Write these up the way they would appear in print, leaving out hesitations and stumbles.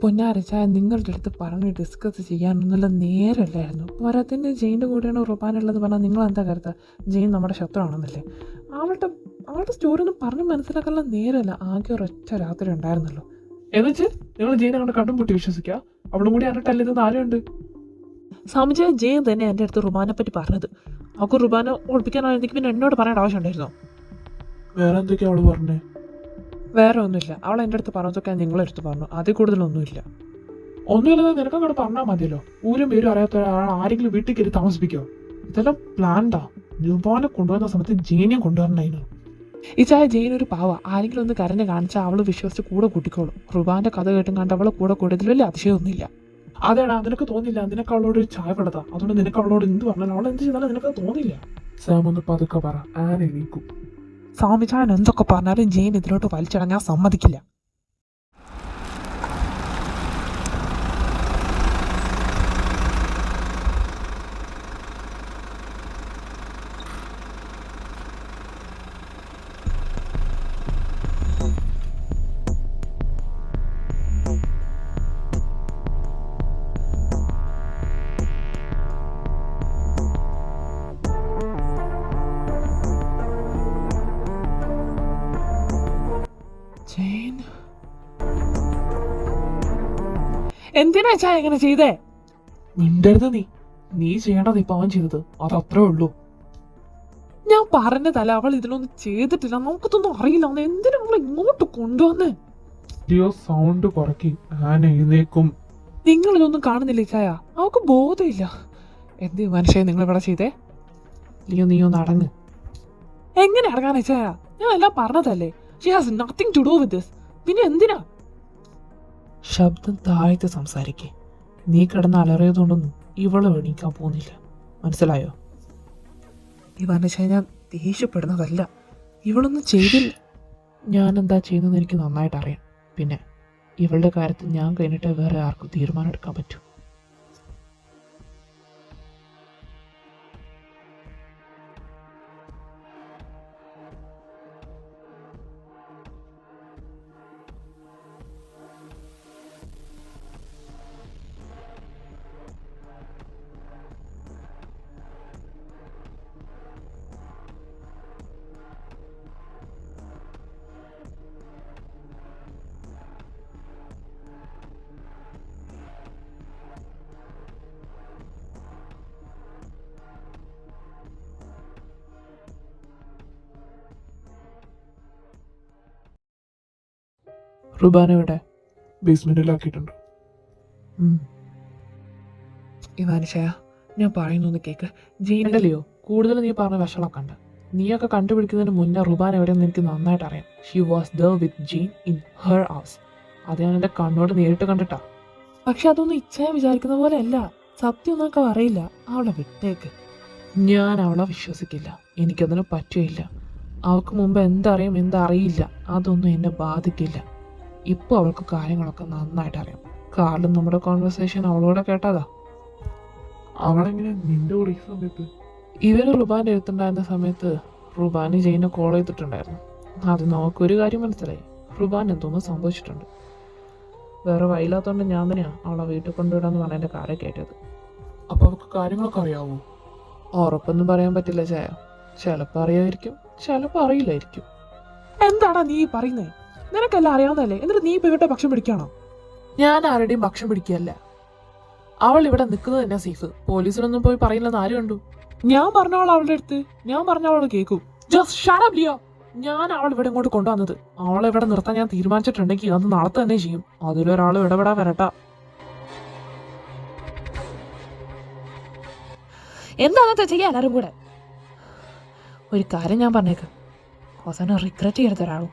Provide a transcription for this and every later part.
പൊന്നാരച്ച നിങ്ങളുടെ അടുത്ത് പറഞ്ഞ് ഡിസ്കസ് ചെയ്യാനൊന്നുള്ള നേരമല്ലായിരുന്നു. പോരാത്തതിന് ജെയിൻ്റെ കൂടെയാണ് റുബാനുള്ളത് പറഞ്ഞാൽ നിങ്ങൾ എന്താ കരുതുക ജെയിൻ നമ്മുടെ ശത്രുവാണെന്നല്ലേ? അവളുടെ സ്റ്റോറി ഒന്നും പറഞ്ഞ് മനസ്സിലാക്കാനുള്ള നേരമല്ല. ആകെ ഒരൊറ്റ രാത്രി ഉണ്ടായിരുന്നല്ലോ. എന്നുവെച്ച് നിങ്ങൾ ജെയിൻ അങ്ങനെ കണ്ടും പൊട്ടി വിശ്വസിക്കുക? അവളും കൂടി അറിഞ്ഞിട്ടല്ലെന്ന് ആരുണ്ട്? സാമിജ ജെയിൻ തന്നെ എൻ്റെ അടുത്ത് റുബാനെ പറ്റി പറഞ്ഞത്. അവൾക്ക് റുബാനെ ഒളിപ്പിക്കാനാണെങ്കിൽ പിന്നെ എന്നോട് പറയേണ്ട ആവശ്യമുണ്ടായിരുന്നോ? വേറെ എന്തൊക്കെയാ അവള് പറഞ്ഞേ? വേറെ ഒന്നുമില്ല. അവൾ എൻ്റെ അടുത്ത് പറഞ്ഞതൊക്കെ നിങ്ങളെടുത്ത് പറഞ്ഞു. അതിൽ കൂടുതലൊന്നുമില്ല. ഒന്നുമില്ലാതെ നിനക്കങ്ങോട്ട് പറഞ്ഞാൽ മതിയല്ലോ. ഊരും പേരും അറിയാത്ത ഒരാൾ ആരെങ്കിലും വീട്ടിൽ കയറി താമസിപ്പിക്കോ? ഇതെല്ലാം പ്ലാൻഡാ. റുബാനെ കൊണ്ടുവന്ന സമയത്ത് ജെയിനെയും കൊണ്ടുവരണമായിരുന്നു. ഈ ചായ ജെയിൻ ഒരു പാവ. ആരെങ്കിലും ഒന്ന് കരഞ്ഞ് കാണിച്ചാൽ അവൾ വിശ്വസിച്ച് കൂടെ കൂട്ടിക്കോളും. റുബാന്റെ കഥ കേട്ടും കണ്ട് അവളെ കൂടെ കൂടിയതിൽ വലിയ അതിശയമൊന്നുമില്ല. അതെടാ, നിനക്ക് തോന്നില്ല നിനക്ക് അവളോട് ഒരു ചായ പെടതാ. അതുകൊണ്ട് നിനക്ക് അവളോട് എന്ത് പറഞ്ഞാലും അവൾ എന്ത് ചെയ്താലും നിനക്ക് തോന്നില്ല. സാം ഒന്ന് പതുക്കെ പറ, ആരെ നീക്കും. സാമിചാൻ എന്തൊക്കെ പറഞ്ഞാലും ജെയിൻ ഇതിലോട്ട് വലിച്ചിടങ്ങാൻ സമ്മതിക്കില്ല. എന്തിനാ ചായ എങ്ങനെ ചെയ്തേ? മിണ്ടരുത്. നീ ചെയ്യേണ്ടത് ഇപ്പൊ അവൻ ചെയ്തത്. അതത്രേ ഉള്ളൂ. ഞാൻ പറഞ്ഞതല്ല അവൾ ഇതിലൊന്നും ചെയ്തിട്ടില്ല. നമുക്കതൊന്നും അറിയില്ല. എന്തിനാ അവളെ ഇങ്ങോട്ട് കൊണ്ടുവന്നേ? സൗണ്ട് കുറക്കി ആൻ എഴുന്നേക്കും. നിങ്ങളിതൊന്നും കാണുന്നില്ല ചായ. അവൾക്ക് ബോധമില്ല. എന്ത് മനുഷ്യ നിങ്ങൾ ഇവിടെ ചെയ്തേ? നീ ഒന്ന് അടങ്ങ്. എങ്ങനെ അടങ്ങാനേ ചായ? ഞാൻ എല്ലാം പറഞ്ഞതല്ലേ. She has nothing to do with this. പിന്നെ എന്തിനാ? ശബ്ദം താഴ്ത്തി സംസാരിക്കേ. നീ കിടന്ന് അലറിയതുകൊണ്ടൊന്നും ഇവള് എണീക്കാൻ പോകുന്നില്ല. മനസ്സിലായോ? ഇവന്റെ ഞാൻ ദേഷ്യപ്പെടുന്നതല്ല. ഇവളൊന്നും ചെയ്തില്ല. ഞാൻ എന്താ ചെയ്യുന്നതെന്ന് എനിക്ക് നന്നായിട്ട് അറിയാം. പിന്നെ ഇവളുടെ കാര്യത്തിൽ ഞാൻ കഴിഞ്ഞിട്ട് വേറെ ആർക്കും തീരുമാനം എടുക്കാൻ പറ്റൂ. റുബാന എവിടെ? ബേസ്മെന്റിലാക്കിയിട്ടുണ്ട്. ഇവാനിഷയ, ഞാൻ പറയുന്നൊന്ന് കേക്ക്. ജീനല്ലയോ കൂടുതൽ നീ പറഞ്ഞ വഷളാക്കണ്ട. നീയൊക്കെ കണ്ടുപിടിക്കുന്നതിന് മുന്നേ റുബാൻ എവിടെയെന്ന് എനിക്ക് നന്നായിട്ട് അറിയാം. She was there with Jean in her house. അത് ഞാൻ എൻ്റെ കണ്ണോട് നേരിട്ട് കണ്ടിട്ടാ. പക്ഷെ അതൊന്നും ഇച്ഛയെ വിചാരിക്കുന്ന പോലെ അല്ല. സത്യം ഒന്നൊക്കെ അറിയില്ല. അവളെ വിട്ടേക്ക്. ഞാൻ അവളെ വിശ്വസിക്കില്ല. എനിക്കതിന് പറ്റുകയില്ല. അവൾക്ക് മുമ്പ് എന്തറിയും എന്തറിയില്ല അതൊന്നും എന്നെ ബാധിക്കില്ല. ഇപ്പോൾ അവൾക്ക് കാര്യങ്ങളൊക്കെ നന്നായിട്ട് അറിയാം. കാറിലും നമ്മുടെ കോൺവെർസേഷൻ അവളോടെ കേട്ടതാ. അവളെങ്ങനെ നിന്റെ കൂടെ ഈ സമയത്ത്? ഇവര് റുബാൻ്റെ എഴുത്തുണ്ടായിരുന്ന സമയത്ത് റുബാന് ജെയിനെ കോൾ ചെയ്തിട്ടുണ്ടായിരുന്നു. അത് നമുക്കൊരു കാര്യം മനസ്സിലായി. റുബാൻ എന്തോന്നും സംഭവിച്ചിട്ടുണ്ട്. വേറെ വഴിയില്ലാത്തതുകൊണ്ട് ഞാൻ തന്നെയാണ് അവളെ വീട്ടിൽ കൊണ്ടുവിടാന്ന് പറഞ്ഞ എൻ്റെ കാര്യം കേട്ടത്. അപ്പൊ അവൾക്ക് കാര്യങ്ങളൊക്കെ അറിയാവോ? ഉറപ്പൊന്നും പറയാൻ പറ്റില്ല ചായ. ചിലപ്പോൾ അറിയാമായിരിക്കും, ചിലപ്പോൾ അറിയില്ലായിരിക്കും. എന്താടാ നീ പറയുന്നത്? നിനക്കെല്ലാം അറിയാവുന്നതല്ലേ? എന്നിട്ട് നീ ഇപ്പൊ ഇവിടെ പക്ഷം പിടിക്കണോ? ഞാൻ ആരുടെയും പക്ഷം പിടിക്കുകയല്ല. അവൾ ഇവിടെ നിൽക്കുന്നത് തന്നെ സേഫ്. പോലീസിലൊന്നും പോയി പറയില്ലെന്ന് ആരും കണ്ടു. ഞാൻ പറഞ്ഞവൾ അവളുടെ അടുത്ത്. ഞാൻ പറഞ്ഞവൾ കേൾക്കും. Just shut up Leo. ഞാൻ അവൾ ഇവിടെ ഇങ്ങോട്ട് കൊണ്ടുവന്നത്. അവളെ ഇവിടെ നിർത്താൻ ഞാൻ തീരുമാനിച്ചിട്ടുണ്ടെങ്കിൽ അത് നാളെ തന്നെ ചെയ്യും. അതിലൊരാൾ ഇടപെടാൻ വരട്ട. എന്താണെന്ന് ചെയ്യാൻ എല്ലാവരും കൂടെ. ഒരു കാര്യം ഞാൻ പറഞ്ഞേക്കാം. അവസാനം റിഗ്രറ്റ് ചെയ്യരുത് ഒരാളും.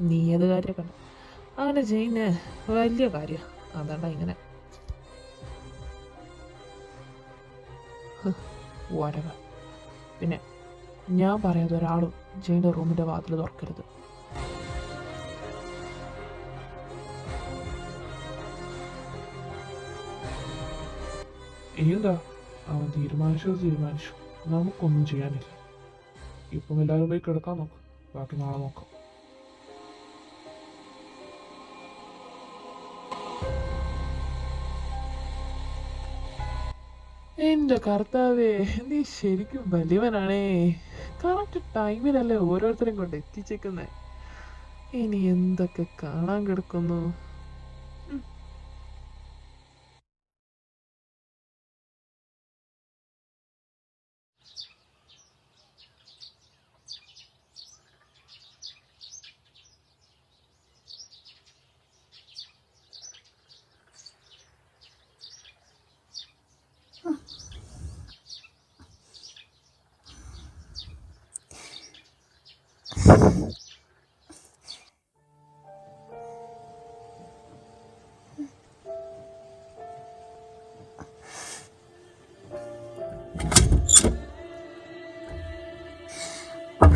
നീ ഏത് കാര്യമൊക്കെ അങ്ങനെ ചെയ്യുന്ന വലിയ കാര്യം അതാണ്ട ഇങ്ങനെ whatever. പിന്നെ ഞാൻ പറയാതെ ഒരാളും ജെയിൻ്റെ റൂമിൻ്റെ വാതിൽ തുറക്കരുത്. എന്താ അവൻ തീരുമാനിച്ചു? നമുക്കൊന്നും ചെയ്യാനില്ല. ഇപ്പം എല്ലാവരും പോയി കിടക്കാൻ നോക്കാം, ബാക്കി നാളെ നോക്കാം. എന്റെ കർത്താവേ, നീ ശരിക്കും വലിയവനാണേ. കറക്റ്റ് ടൈമിനല്ലേ ഓരോരുത്തരും കൊണ്ട് എത്തിച്ചേക്കുന്നേ. ഇനി എന്തൊക്കെ കാണാൻ കിടക്കുന്നു.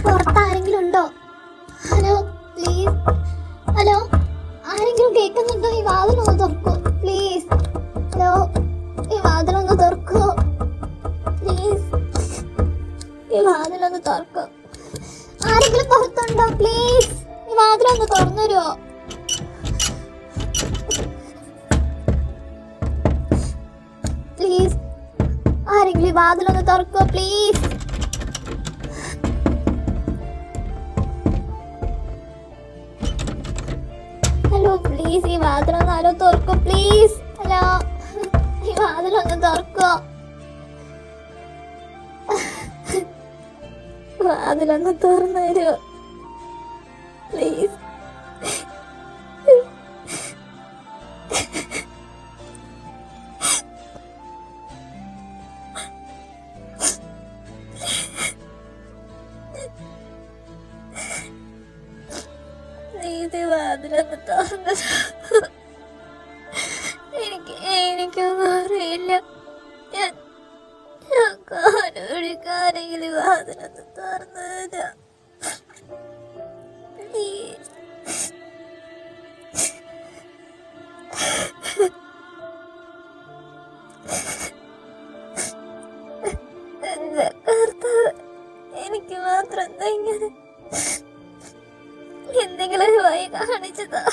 പുറത്താരെങ്കിലും ഉണ്ടോ? ഹലോ പ്ലീസ്, ഹലോ ആരെങ്കിലും കേൾക്കുന്നുണ്ടോ? ഈ വാതിലൊന്ന് തുറക്കോ പ്ലീസ്. ഹലോ, ഈ വാതിലൊന്ന് തുറക്കോ പ്ലീസ്. ഈ വാതിലൊന്ന് തുറക്കോ. ആരെങ്കിലും പുറത്തുണ്ടോ? പ്ലീസ് ഈ വാതിലൊന്ന് തുറന്നു തരുമോ? പ്ലീസ് ആരെങ്കിലും ഈ വാതിലൊന്ന് തുറക്കോ പ്ലീസ്. ഹലോ പ്ലീസ് ഈ വാതിലൊന്ന് ആരോ തുറക്കോ പ്ലീസ്. ഹലോ, ഈ വാതിലൊന്ന് തുറക്കോ. വാതിലൊന്ന് തുറന്നു തരുമോ പ്ലീസ്. പ്ലീസ് വാതിലൊന്ന് തുറന്നു. എനിക്കൊന്നും അറിയില്ല. ഞാൻ കാനോടിക്കാരെങ്കിലും വാതിലൊന്ന് തുറന്നു തരാം പ്ലീസ്. എന്റെ കർത്താവ്, എനിക്ക് മാത്രം എന്താ ഇങ്ങനെ? എന്തെങ്കിലും ഒരു വഴി കാണിച്ചതാ.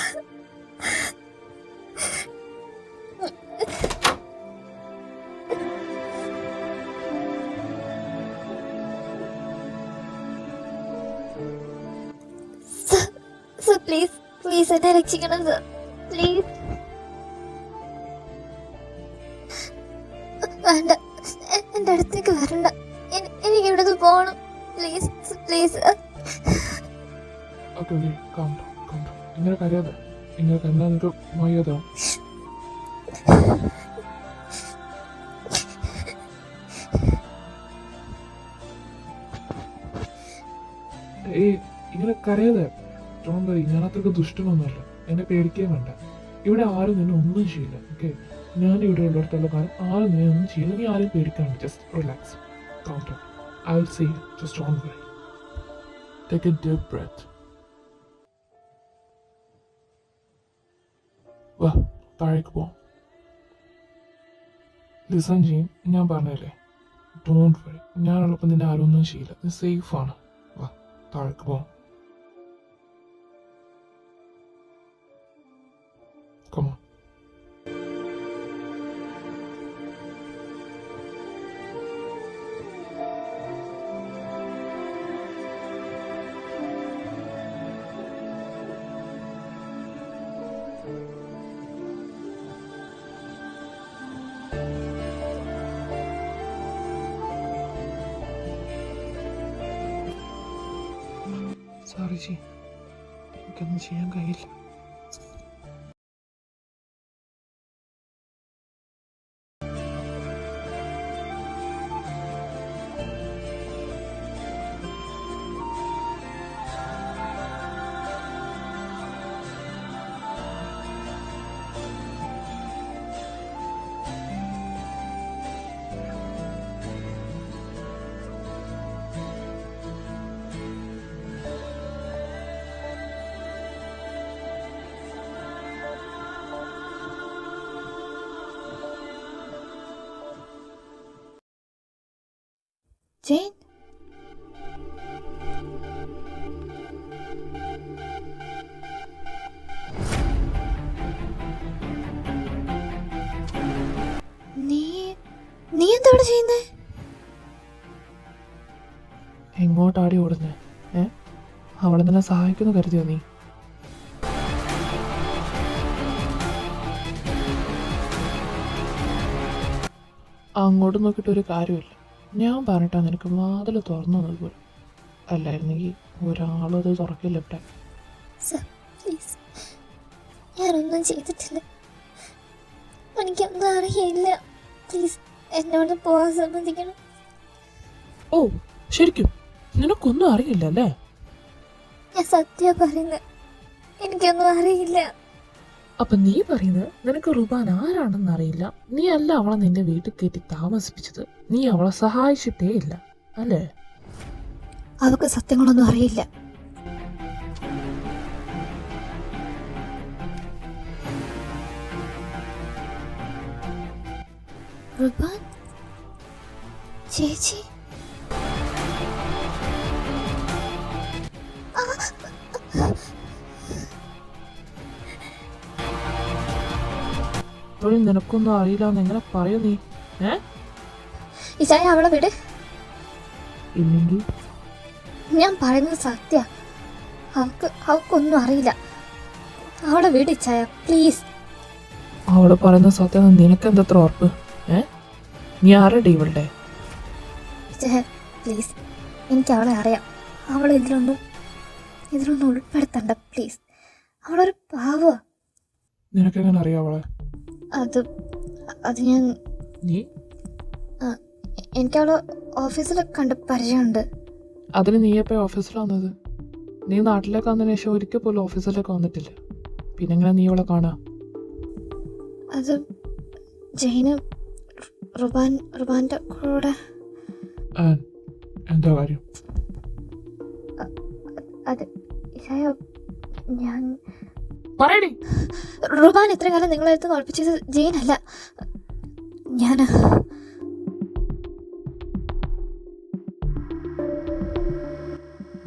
പ്ലീസ് പ്ലീസ് എന്നെ രക്ഷിക്കണം സർ, പ്ലീസ്. വേണ്ട, എന്റെ അടുത്തേക്ക് വരണ്ട. എനിക്ക് ഇവിടുന്ന് പോകണം. Please please. Okay okay, calm down, calm down. ഇങ്ങനെ കരയാതെ, ഇങ്ങനെ കണ്ടാൽ നിങ്ങൾക്ക് വയ്യാതാവും. ഏയ്, ഇങ്ങനെ കരയാതെ. ഡോണ്ട് വറി, ഞാൻ അത്രയ്ക്ക് ദുഷ്ടനൊന്നുമല്ല. എന്നെ പേടിക്കുകയും വേണ്ട. ഇവിടെ ആരും നിന്നെ ഒന്നും ചെയ്യില്ല. ഓക്കെ, ഞാൻ ഇവിടെ ഉള്ളിടത്തുള്ള കാര്യം ആരും നിന്നെ ഒന്നും ചെയ്യില്ല. നീ ആരും പേടിക്കാണ്ട്. Just relax, calm down. I will see you. Just don't worry. Take a deep breath. വാ, താഴേക്ക് പോവാം. ലിസൺ ചെയ്യും, ഞാൻ പറഞ്ഞല്ലേ, ഡോണ്ട് വറി. ഞാനുള്ളപ്പോൾ നിന്നെ ആരും ഒന്നും ചെയ്യില്ല. നീ സേഫാണ്. വാ, താഴേക്ക് പോവാം. Come on. സോറി ജി, എനിക്കൊന്നും ചെയ്യാൻ കഴിയില്ല. ജെയിൻ നീ എന്താ ഇവിടെ ചെയ്യുന്നേ? എങ്ങോട്ടാടി ഓടുന്നേ? അവളെ തന്നെ സഹായിക്കുന്നു കരുതിയോ നീ? അങ്ങോട്ട് നോക്കിയിട്ട് ഒരു കാര്യമില്ല. ഞാൻ പറഞ്ഞിട്ടാ നിനക്ക് വാതിൽ തുറന്നു പോലും. അല്ലായിരുന്നെങ്കിൽ ഒരാളത് തുറക്കില്ല ഇവിടെ. സർ പ്ലീസ്, ഞാനൊന്നും ചെയ്തിട്ടില്ല, എനിക്കൊന്നും അറിയില്ല. പ്ലീസ് എന്നോട് പോകാൻ സമ്മതിക്കണം. ഓ ശരിക്കും നിനക്കൊന്നും അറിയില്ല അല്ലേ? ഞാൻ സത്യം പറയുന്നത്, എനിക്കൊന്നും അറിയില്ല. അപ്പൊ നീ പറയുന്നത് നിനക്ക് റുബാൻ ആരാണെന്ന് അറിയില്ല, നീ അല്ല അവളെ നിന്റെ വീട്ടിൽ കയറ്റി താമസിപ്പിച്ചത്, നീ അവളെ സഹായിച്ചിട്ടേ ഇല്ല അല്ലേ? അവൾക്ക് സത്യങ്ങളൊന്നും അറിയില്ല. റുബാൻ ചേച്ചി, ഇപ്പോഴും നിനക്കൊന്നും അറിയില്ല എന്ന് എങ്ങനെ പറയൂ നീ? ഇച്ചായ അവളെ വിട്. ഇല്ലെങ്കിൽ ഞാൻ പറയുന്നത് സത്യ, അവൾക്കൊന്നും അറിയില്ല. അവളെ വിട് ഇച്ചായ പ്ലീസ്. അവള് പറയുന്ന സത്യം നിനക്കെന്തത്ര ഉറപ്പ്? നീ ആരുടെ ഇവളുടെ? ഇച്ചായ പ്ലീസ്, എനിക്ക് അവളെ അറിയാം. അവളെ ഇതിലൊന്നും ഉൾപ്പെടുത്തണ്ട പ്ലീസ്. അവളൊരു പാവ. നിനക്കെങ്ങനെ അറിയാം അവളെ? അത് ഞാൻ നീ എനിക്കവളെ ഓഫീസിൽ കണ്ട് പരിചയമുണ്ട്. അതിന് നീ എപ്പോ ഓഫീസിൽ വന്നത്? നീ നാട്ടിലേക്ക് വന്നതിന് ശേഷം ഒരിക്കൽ പോലും ഓഫീസിലേക്ക് വന്നിട്ടില്ല. പിന്നെങ്ങനെ നീ അവളെ കാണാ? അത് ജെയിന് റുബാന്റെ കൂടെ. എന്താ കാര്യം? അത് ഞാൻ പറയടി. റുബാൻ ഇത്രയും കാലം നിങ്ങളെ അടുത്ത് ഒളിപ്പിച്ചത് ജെയിനല്ല, ഞാൻ.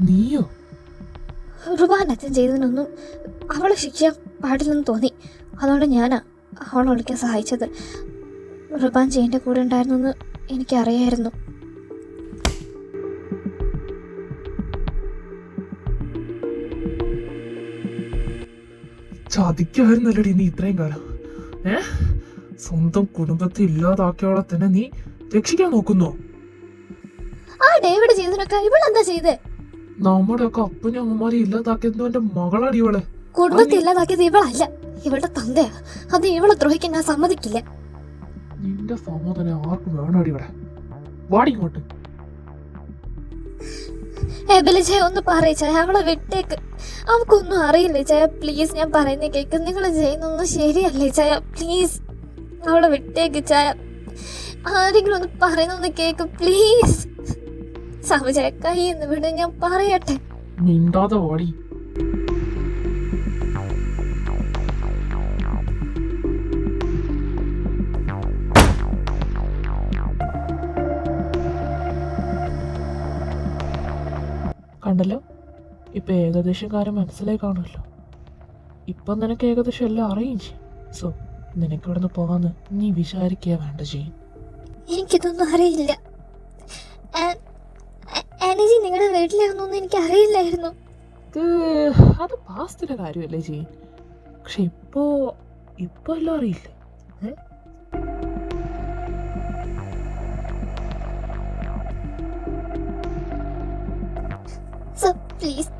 നീയോ? റുബാൻ അച്ഛൻ ചെയ്തതിനൊന്നും അവളെ ശിക്ഷിക്കാൻ പാടില്ലെന്ന് തോന്നി. അതുകൊണ്ട് ഞാനാ അവളെ ഒളിക്കാൻ സഹായിച്ചത്. റുബാൻ ജെയിൻ്റെ കൂടെ ഉണ്ടായിരുന്നെന്ന് എനിക്കറിയായിരുന്നു. ചതിക്കായിരുന്നല്ലടി നീ ഇത്രയും കാലം. സ്വന്തം കുടുംബത്തെ ഇല്ലാതാക്കിയവളെ തന്നെ നീ രക്ഷിക്കാൻ നോക്കുന്നോ? ആ ഡേവിഡ് ചെയ്തതിനൊക്കെ ഇവളെന്താ ചെയ്തേ? നമ്മുടെ ഒക്കെ അപ്പനും അമ്മമാരെ ഇല്ലാതാക്കിയതും എന്റെ മകളാടി ഇവള്. കുടുംബത്തെ ഇല്ലാതാക്കിയത് ഇവളല്ല, ഇവളുടെ തന്തയാ. അത് ഇവളെ ദ്രോഹിക്കാൻ ഞാൻ സമ്മതിക്കില്ല. നിന്റെ സമ്മതനെ ആർക്കും വേണോടി ഇവിടെ. വാടി ഇങ്ങോട്ട്. ബലിജയ ഒന്ന് പറയിച്ചായ, അവളെ വിട്ടേക്ക്. അവൾക്കൊന്നും അറിയില്ല ചായ, പ്ലീസ്. ഞാൻ പറയുന്ന കേക്ക്. നിങ്ങൾ ചെയ്യുന്നൊന്നും ശരിയല്ലേ ചായ, പ്ലീസ്. അവളെ വിട്ടേക്ക് ചായ. ആരെങ്കിലും ഒന്ന് പറയുന്നൊന്ന് കേക്ക് പ്ലീസ്. സമചായ കൈന്ന് വിട്, ഞാൻ പറയട്ടെ. മിണ്ടാതെ വാടി. കണ്ടല്ലോ, ഇപ്പൊ ഏകദേശം കാര്യം മനസ്സിലായി കാണുമല്ലോ. ഇപ്പം നിനക്ക് ഏകദേശം എല്ലാം അറിയും ചെയ്യും. സോ നിനക്ക് ഇവിടുന്ന് പോകാന്ന് നീ വിചാരിക്കുക വേണ്ട ചെയ്യും. എനിക്കിതൊന്നും അറിയില്ല. ആനജി നിങ്ങളുടെ വീട്ടിലാണെന്നൊന്നും എനിക്ക് അറിയില്ലായിരുന്നു. അത് പാസ്റ്റിന്റെ കാര്യമല്ലേ ചെയ്യും. പക്ഷെ ഇപ്പോ എല്ലാം അറിയില്ലേ? പ്ലീസ്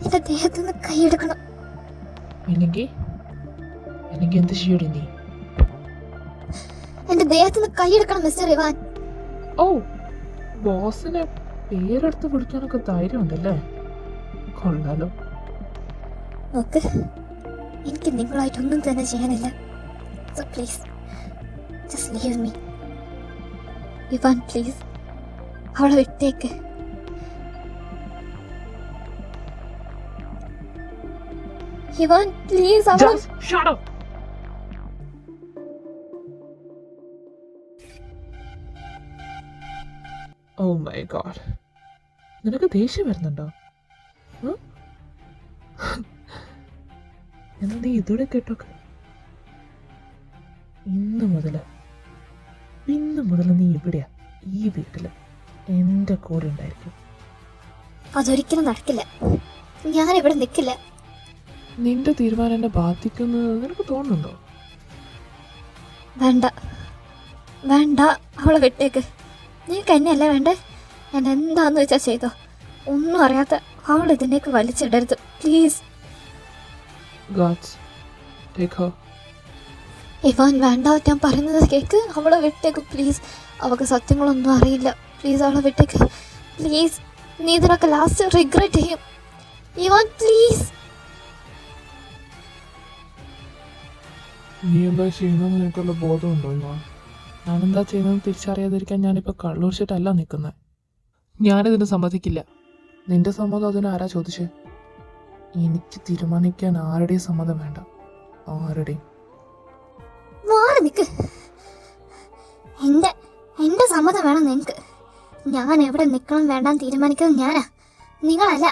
എന്റെ ദേഹത്തുനിന്ന് കൈയെടുക്കണം. ഇല്ലെങ്കിൽ എന്ത് ചെയ്യടി നീ? എന്റെ ദേഹത്തുനിന്ന് കൈയെടുക്കണം മിസ്റ്റർ ഇവാൻ. ഓ, ബോസിനെ പേരെടുത്ത് വിളിക്കാനൊക്കെ ധൈര്യമുണ്ടല്ലേ? കൊള്ളാലോ. നോക്ക്, എനിക്ക് നിങ്ങളായിട്ടൊന്നും തന്നെ ചെയ്യാനില്ല. So please just leave me. Ivan please, അവളെ വിട്ടേക്ക്. ഇവാൻ പ്ലീസ്, അവളെ. Just shut up. Oh my God, നിനക്ക് ദേഷ്യം വരുന്നുണ്ടോ? ഉം? എന്നാൽ നീ ഇതോടെ കേട്ടോക്ക്. ഇന്ന് മുതൽ നീ ഇവിടെയാ, ഈ വീട്ടില് എൻ്റെ കൂടെ ഉണ്ടായിരിക്കും. അതൊരിക്കലും നടക്കില്ല. ഞാനിവിടെ നിൽക്കില്ല. നിന്റെ തീരുമാനം എന്നെ ബാധിക്കുന്നത് നിനക്ക് തോന്നുന്നുണ്ടോ? വേണ്ട വേണ്ട, അവളെ വിട്ടേക്ക്. നിനക്ക് എന്നെയല്ല വേണ്ടേ? ഞാൻ എന്താന്ന് വെച്ചാൽ ചെയ്തോ. ഒന്നും അറിയാത്ത അവൾ ഇതിലേക്ക് വലിച്ചിടരുത് please. God's take her. Ivan വേണ്ട, ഞാൻ പറയുന്നത് കേക്ക്. അവളെ വിട്ടേക്ക് പ്ലീസ്. അവൾക്ക് സത്യങ്ങളൊന്നും അറിയില്ല. പ്ലീസ് അവളെ വിട്ടേക്ക് പ്ലീസ്. നീ ഇതിനൊക്കെ ലാസ്റ്റ് റിഗ്രറ്റ് ചെയ്യും. Ivan please. നീ എന്താ ചെയ്യുന്നതെന്ന് നിനക്കുള്ള ബോധമുണ്ടോ ഇവാൻ? ഞാനെന്താ ചെയ്യുന്നത് തിരിച്ചറിയാതിരിക്കാൻ ഞാനിപ്പോൾ കള്ളൂർച്ചിട്ടല്ല നിൽക്കുന്നത്. ഞാനിതിന് സമ്മതിക്കില്ല. നിന്റെ സമ്മതം അതിന് ആരാ ചോദിച്ചേ? എനിക്ക് തീരുമാനിക്കാൻ ആരുടെയും സമ്മതം വേണ്ട, ആരുടെയും. മാറി നിൽക്ക്. എൻ്റെ സമ്മതം വേണം നിനക്ക്. ഞാൻ എവിടെ നിൽക്കണം വേണ്ടാന്ന് തീരുമാനിക്കുന്നത് ഞാനാ, നിങ്ങളല്ല.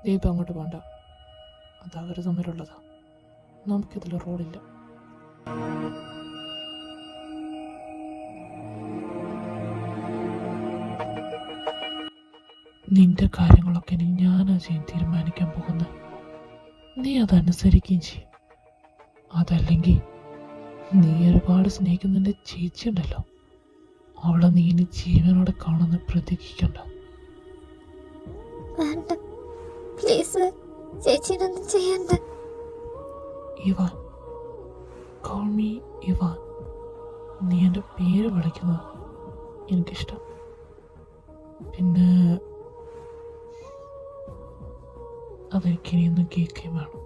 നീ ഇപ്പം അങ്ങോട്ട് വേണ്ട, അത് അവർ തമ്മിലുള്ളതാ. നമുക്കിതിൽ റോളില്ല. നിന്റെ കാര്യങ്ങളൊക്കെ ഇനി ഞാനാ ചെയ്യാൻ തീരുമാനിക്കാൻ പോകുന്നത്. നീ അതനുസരിക്കുകയും ചെയ്യും. അതല്ലെങ്കിൽ നീ ഒരുപാട് സ്നേഹിക്കുന്ന നിന്റെ ചേച്ചി ഉണ്ടല്ലോ, അവളെ നീ ഇനി ജീവനോടെ കാണുന്ന പ്രതീക്ഷിക്കണ്ട. വേണ്ട പ്ലീസ്, ചേച്ചിനൊന്നും ചെയ്യണ്ട. Ivan, call me Ivan. നീ എൻ്റെ പേര് വിളിക്കുന്നത് എനിക്കിഷ്ടം. പിന്നെ അതെനിക്കിനിയൊന്നും കേൾക്കുകയും വേണം.